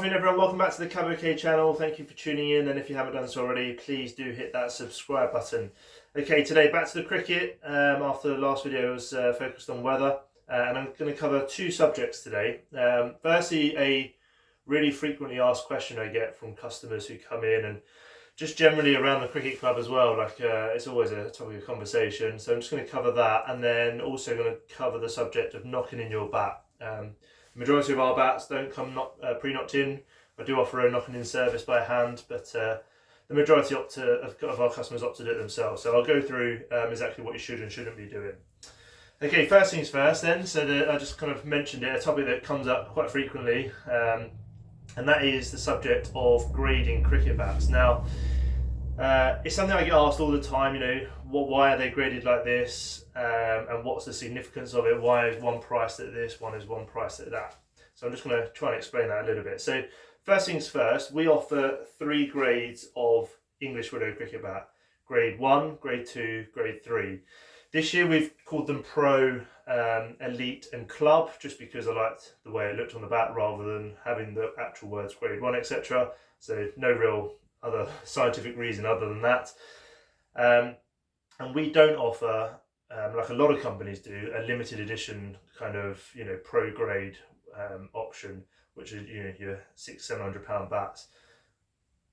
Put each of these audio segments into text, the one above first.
afternoon everyone, welcome back to the Cab OK channel. Thank you for tuning in, and if you haven't done so already, please do hit that subscribe button. Okay, today back to the cricket. After the last video was focused on weather, and I'm going to cover two subjects today. Firstly, a really frequently asked question I get from customers who come in, and just generally around the cricket club as well, it's always a topic of conversation. So I'm just going to cover that, and then also going to cover the subject of knocking in your bat. The majority of our bats don't come pre-knocked in. I do offer a knocking in service by hand, but the majority of our customers opt to do it themselves. So I'll go through exactly what you should and shouldn't be doing. Okay, first things first then. So I just kind of mentioned it, a topic that comes up quite frequently, and that is the subject of grading cricket bats. Now, it's something I get asked all the time, why are they graded like this, and what's the significance of it? Why is one priced at this, one is one priced at that? So I'm just going to try and explain that a little bit. So first things first, we offer 3 grades of English Willow cricket bat. Grade 1, Grade 2, Grade 3. This year we've called them Pro, Elite and Club, just because I liked the way it looked on the bat rather than having the actual words Grade 1, etc. So no real other scientific reason other than that. And we don't offer, like a lot of companies do, a limited edition kind of pro grade option, which is your £600-700 bats.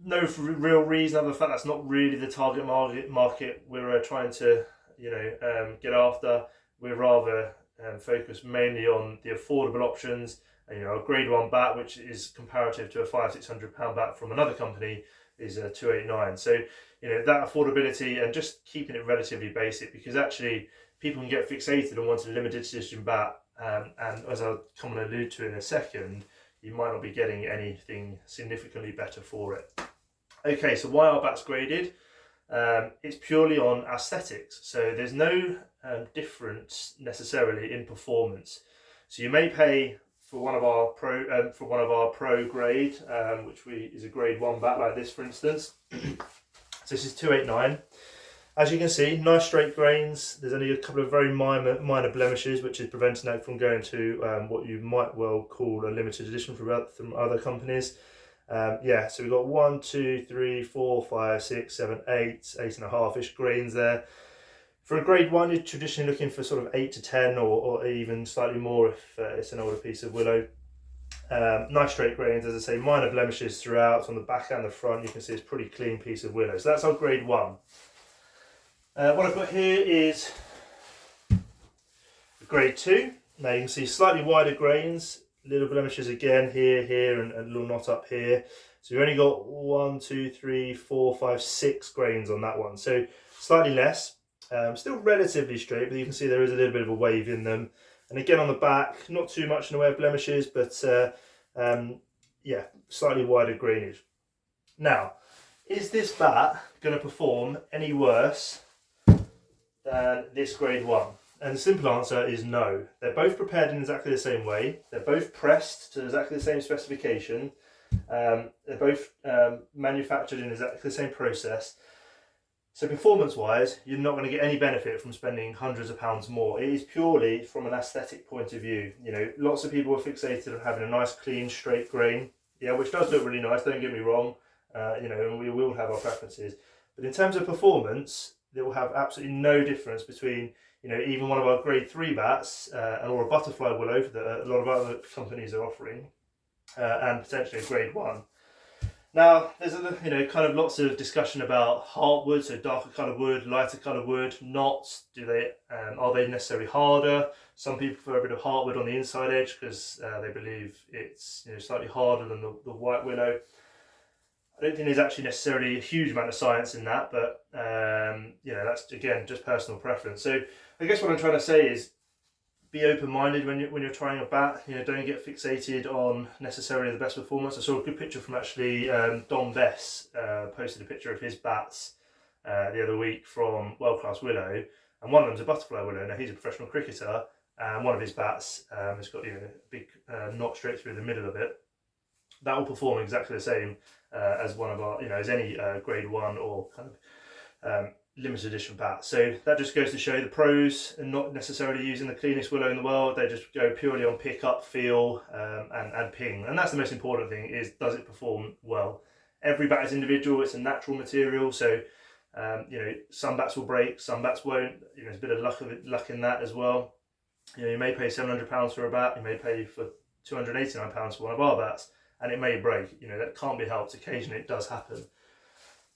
No real reason other than the fact that's not really the target market we're trying to get after. We're rather focused mainly on the affordable options. A grade 1 bat, which is comparative to a £500-600 bat from another company, is a 289. So that affordability and just keeping it relatively basic, because actually people can get fixated on wanting a limited edition bat, and as I'll come and allude to in a second, you might not be getting anything significantly better for it. Okay, so why are bats graded? It's purely on aesthetics, so there's no difference necessarily in performance. So you may pay for one of our pro grade, which is a grade 1 bat like this, for instance. So this is 289. As you can see, nice straight grains. There's only a couple of very minor blemishes, which is preventing that from going to what you might well call a limited edition from other companies. So we've got 1, 2, 3, 4, 5, 6, 7, 8 and a half-ish grains there. For a grade 1, you're traditionally looking for sort of 8 to 10 or even slightly more if it's an older piece of willow. Nice straight grains, as I say, minor blemishes throughout. On the back and the front, you can see it's a pretty clean piece of willow. So that's our grade 1. What I've got here is grade 2. Now you can see slightly wider grains, little blemishes again here, and a little knot up here. So you've only got 1, 2, 3, 4, 5, 6 grains on that one. So slightly less. Still relatively straight, but you can see there is a little bit of a wave in them. And again on the back, not too much in the way of blemishes, but slightly wider grainage. Now, is this bat going to perform any worse than this grade 1? And the simple answer is no. They're both prepared in exactly the same way. They're both pressed to exactly the same specification. They're both manufactured in exactly the same process. So performance-wise, you're not going to get any benefit from spending hundreds of pounds more. It is purely from an aesthetic point of view. Lots of people are fixated on having a nice, clean, straight grain, which does look really nice. Don't get me wrong. And we will have our preferences. But in terms of performance, there will have absolutely no difference between, even one of our grade 3 bats or a butterfly willow that a lot of other companies are offering, and potentially a grade 1. Now, there's kind of lots of discussion about heartwood, so darker coloured wood, lighter coloured wood, knots. Are they necessarily harder? Some people prefer a bit of heartwood on the inside edge because they believe it's slightly harder than the white willow. I don't think there's actually necessarily a huge amount of science in that, but that's again just personal preference. So I guess what I'm trying to say is, be open-minded when you're trying a bat. Don't get fixated on necessarily the best performance. I saw a good picture from actually Don Bess posted a picture of his bats the other week from World Class Willow, and one of them's a butterfly willow. Now he's a professional cricketer, and one of his bats has got a big knot straight through the middle of it. That will perform exactly the same as one of our, as any grade 1 or kind of limited edition bat. So that just goes to show the pros are not necessarily using the cleanest willow in the world. They just go purely on pickup, feel, and ping. And that's the most important thing, is does it perform well? Every bat is individual. It's a natural material, so some bats will break, some bats won't. There's a bit of luck in that as well. You may pay £700 for a bat, you may pay for £289 for one of our bats, and it may break. That can't be helped. Occasionally it does happen.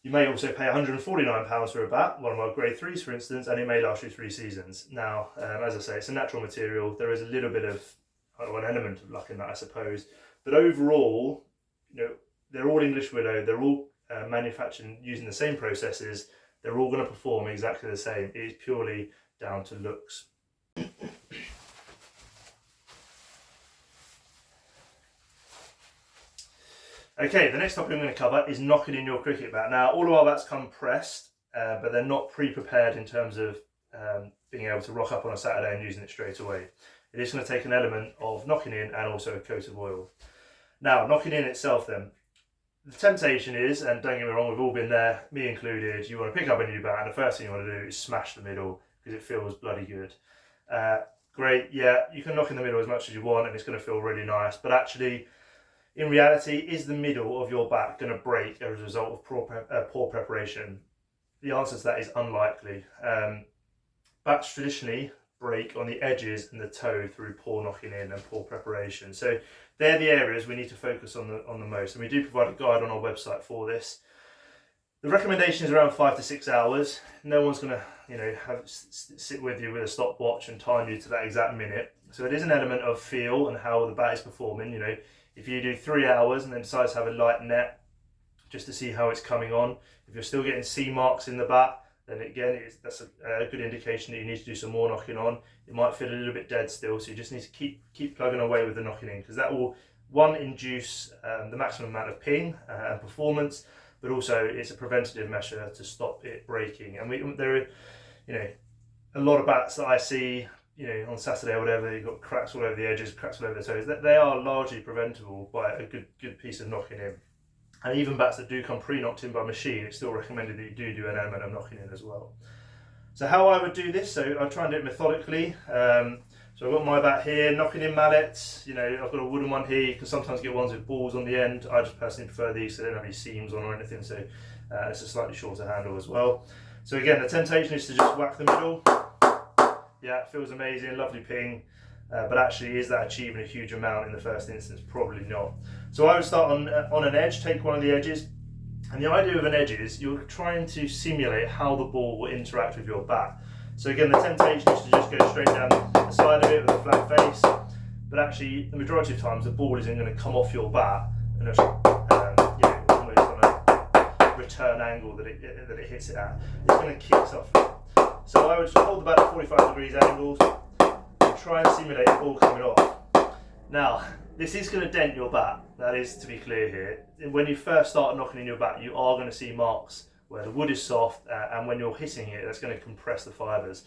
You may also pay £149 for a bat, one of our grade 3s for instance, and it may last you 3 seasons. Now, as I say, it's a natural material. There is a little bit of an element of luck in that, I suppose. But overall, they're all English willow. They're all manufactured using the same processes. They're all going to perform exactly the same. It is purely down to looks. Okay, the next topic I'm going to cover is knocking in your cricket bat. Now, all of our bats come pressed, but they're not pre-prepared in terms of being able to rock up on a Saturday and using it straight away. It is going to take an element of knocking in and also a coat of oil. Now, knocking in itself then. The temptation is, and don't get me wrong, we've all been there, me included, you want to pick up a new bat and the first thing you want to do is smash the middle because it feels bloody good. Great, yeah, you can knock in the middle as much as you want and it's going to feel really nice, but actually, in reality, is the middle of your bat going to break as a result of poor preparation? The answer to that is unlikely. Bats traditionally break on the edges and the toe through poor knocking in and poor preparation. So they're the areas we need to focus on the most. And we do provide a guide on our website for this. The recommendation is around 5 to 6 hours. No one's going to sit with you with a stopwatch and time you to that exact minute. So it is an element of feel and how the bat is performing. If you do 3 hours and then decide to have a light net just to see how it's coming on, if you're still getting C marks in the bat, then again, that's a good indication that you need to do some more knocking on. It might feel a little bit dead still, so you just need to keep plugging away with the knocking in, because that will, one, induce the maximum amount of ping and performance, but also it's a preventative measure to stop it breaking. And there are, a lot of bats that I see, on Saturday or whatever, you've got cracks all over the edges, cracks all over the toes. They are largely preventable by a good piece of knocking in. And even bats that do come pre-knocked in by machine, it's still recommended that you do an element of knocking in as well. So how I would do this, so I try and do it methodically. So I've got my bat here, knocking in mallets. I've got a wooden one here. You can sometimes get ones with balls on the end. I just personally prefer these, so they don't have any seams on or anything. So it's a slightly shorter handle as well. So again, the temptation is to just whack the middle. Yeah, it feels amazing, lovely ping. But actually, is that achieving a huge amount in the first instance? Probably not. So I would start on an edge, take one of the edges. And the idea of an edge is you're trying to simulate how the ball will interact with your bat. So again, the temptation is to just go straight down the side of it with a flat face. But actually, the majority of times, the ball isn't going to come off your bat and just, almost on a return angle that it hits it at. It's going to kick off. So I would just hold the bat at 45 degrees angles and try and simulate the ball coming off. Now, this is going to dent your bat, that is to be clear here. When you first start knocking in your bat, you are going to see marks where the wood is soft, and when you're hitting it, that's going to compress the fibres.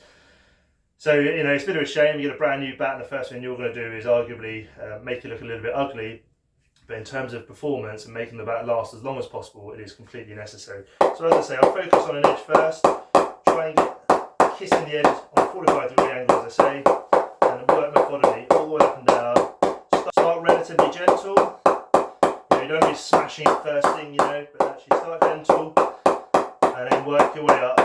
So, it's a bit of a shame. You get a brand new bat and the first thing you're going to do is arguably make it look a little bit ugly. But in terms of performance and making the bat last as long as possible, it is completely necessary. So as I say, I'll focus on an edge first, try and get kissing the edge on a 45 degree angle, as I say, and work methodically all the way up and down. Start relatively gentle. You don't be smashing it first thing, but actually start gentle and then work your way up.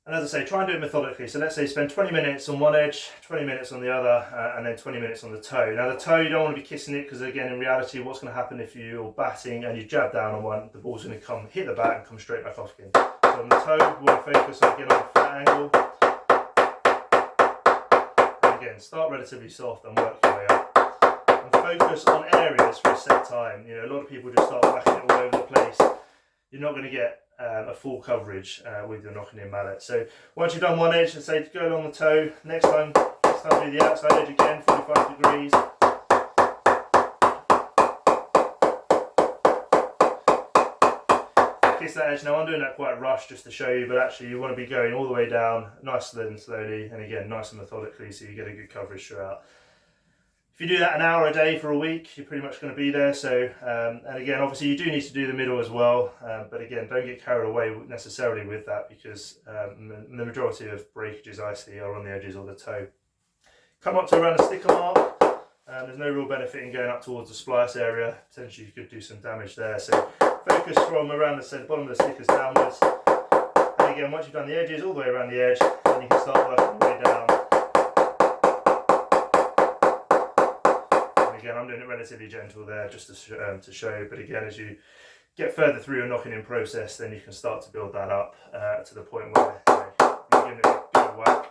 And as I say, try and do it methodically. So let's say spend 20 minutes on one edge, 20 minutes on the other, and then 20 minutes on the toe. Now the toe, you don't want to be kissing it, because again, in reality, what's going to happen if you're batting and you jab down on one, the ball's going to come hit the bat and come straight back off again. So on the toe, we want to focus on getting on a flat angle. And again, start relatively soft and work your way up. And focus on areas for a set time. A lot of people just start whacking it all over the place. You're not going to get a full coverage with your knocking in mallet. So once you've done one edge, let's say go along the toe. Next time do the outside edge again, 45 degrees. Kiss that edge. Now I'm doing that quite rushed just to show you, but actually you want to be going all the way down, nice and slowly, and again nice and methodically, so you get a good coverage throughout. If you do that an hour a day for a week, you're pretty much going to be there. So, and again, obviously you do need to do the middle as well. But again, don't get carried away necessarily with that, because the majority of breakages I see are on the edges or the toe. Come up to around the sticker mark. There's no real benefit in going up towards the splice area. Potentially you could do some damage there. So focus from around the bottom of the stickers downwards. And again, once you've done the edges all the way around the edge, then you can start working your way down. And again, I'm doing it relatively gentle there just to show. But again, as you get further through your knocking in process, then you can start to build that up to the point where you're giving it a bit of whack.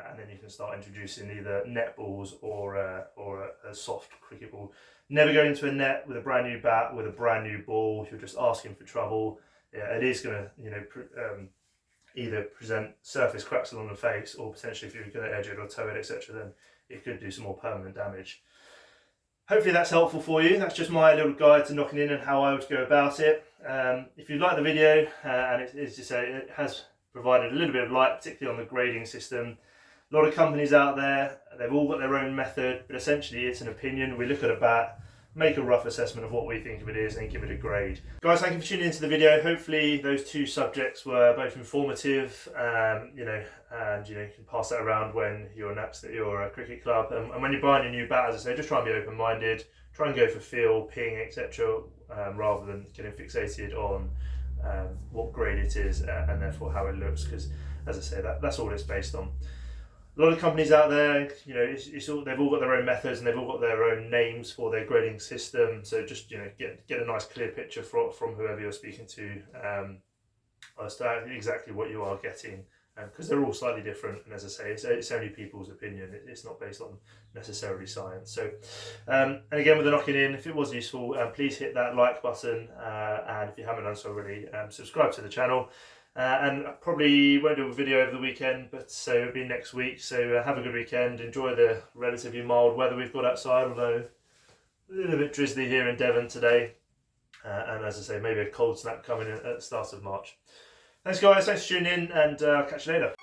And then you can start introducing either net balls or a soft cricket ball. Never go into a net with a brand new bat, with a brand new ball. If you're just asking for trouble, yeah, it is going to, either present surface cracks along the face, or potentially if you're going to edge it or toe it, etc., then it could do some more permanent damage. Hopefully that's helpful for you. That's just my little guide to knocking in and how I would go about it. If you like the video, and it has provided a little bit of light, particularly on the grading system. A lot of companies out there, they've all got their own method, but essentially it's an opinion. We look at a bat, make a rough assessment of what we think of it is, and give it a grade. Guys, thank you for tuning into the video. Hopefully those two subjects were both informative, and you can pass that around when you're next at your cricket club. And when you're buying a new bat, as I say, just try and be open-minded, try and go for feel, ping, etc., rather than getting fixated on what grade it is and therefore how it looks, because as I say, that's all it's based on. A lot of companies out there, they've all got their own methods and they've all got their own names for their grading system. So just get a nice clear picture from whoever you're speaking to as to exactly what you are getting, because they're all slightly different. And as I say, it's only people's opinion. It's not based on necessarily science. So, and again, with the knocking in, if it was useful, please hit that like button, and if you haven't done so already, subscribe to the channel. And I probably won't do a video over the weekend, but so it'll be next week. So have a good weekend. Enjoy the relatively mild weather we've got outside, although a little bit drizzly here in Devon today. And as I say, maybe a cold snap coming in at the start of March. Thanks guys, thanks for tuning in, and I'll catch you later.